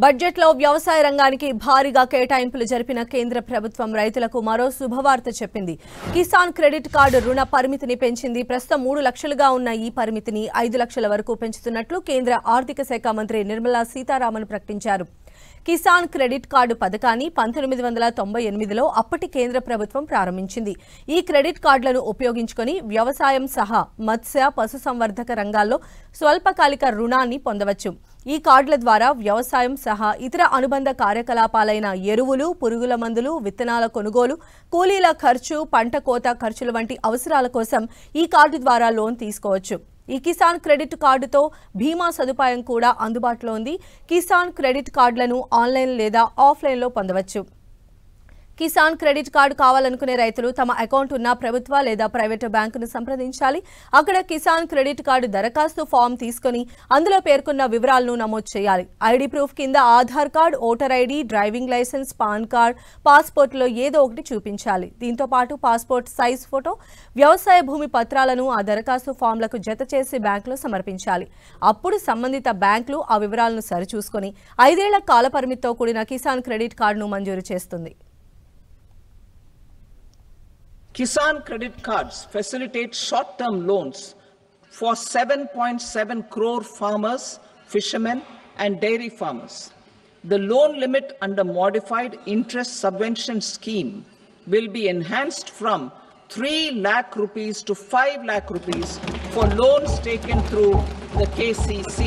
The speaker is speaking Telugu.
బడ్జెట్లో వ్యవసాయ రంగానికి భారీగా కేటాయింపులు జరిపిన కేంద్ర ప్రభుత్వం రైతులకు మరో శుభవార్త చెప్పింది. కిసాన్ క్రెడిట్ కార్డు రుణ పరిమితిని పెంచింది. ప్రస్తుతం 3 లక్షలుగా ఉన్న ఈ పరిమితిని 5 లక్షల వరకు పెంచుతున్నట్లు కేంద్ర ఆర్థిక శాఖ మంత్రి నిర్మలా సీతారామన్ ప్రకటించారు. కిసాన్ క్రెడిట్ కార్డు పథకాన్ని 1998లో అప్పటి కేంద్ర ప్రభుత్వం ప్రారంభించింది. ఈ క్రెడిట్ కార్డులను ఉపయోగించుకొని వ్యవసాయం సహా మత్స్య పశుసంవర్ధక రంగాల్లో స్వల్పకాలిక రుణాన్ని పొందవచ్చు. ఈ కార్డుల ద్వారా వ్యవసాయం సహా ఇతర అనుబంధ కార్యకలాపాలైన ఎరువులు, పురుగుల మందులు, విత్తనాల కొనుగోలు, కూలీల ఖర్చు, పంట కోత ఖర్చుల వంటి అవసరాల కోసం ఈ కార్డు ద్వారా లోన్ తీసుకోవచ్చు. ఈ కిసాన్ క్రెడిట్ కార్డుతో బీమా సదుపాయం కూడా అందుబాటులో ఉంది. కిసాన్ క్రెడిట్ కార్డులను ఆన్లైన్ లేదా ఆఫ్లైన్లో పొందవచ్చు. కిసాన్ క్రెడిట్ కార్డు కావాలనుకునే రైతులు తమ అకౌంట్ ఉన్న ప్రభుత్వ లేదా ప్రైవేటు బ్యాంకును సంప్రదించాలి. అక్కడ కిసాన్ క్రెడిట్ కార్డు దరఖాస్తు ఫామ్ తీసుకుని అందులో పేర్కొన్న వివరాలను నమోదు చేయాలి. ఐడి ప్రూఫ్ కింద Aadhaar card, voter ID, driving licence, PAN card, పాస్పోర్ట్లో ఏదో ఒకటి చూపించాలి. దీంతో పాటు పాస్పోర్ట్ సైజ్ ఫోటో, వ్యవసాయ భూమి పత్రాలను ఆ దరఖాస్తు ఫామ్లకు జత చేసి బ్యాంకులో సమర్పించాలి. అప్పుడు సంబంధిత బ్యాంకులు ఆ వివరాలను సరిచూసుకొని 5 ఏళ్ల కాల పరిమితితో కూడిన కిసాన్ క్రెడిట్ కార్డును మంజూరు చేస్తుంది. Kisan credit cards facilitate short-term loans for 7.7 crore farmers, fishermen and dairy farmers. The loan limit under modified interest subvention scheme will be enhanced from 3 lakh rupees to 5 lakh rupees for loans taken through the KCC.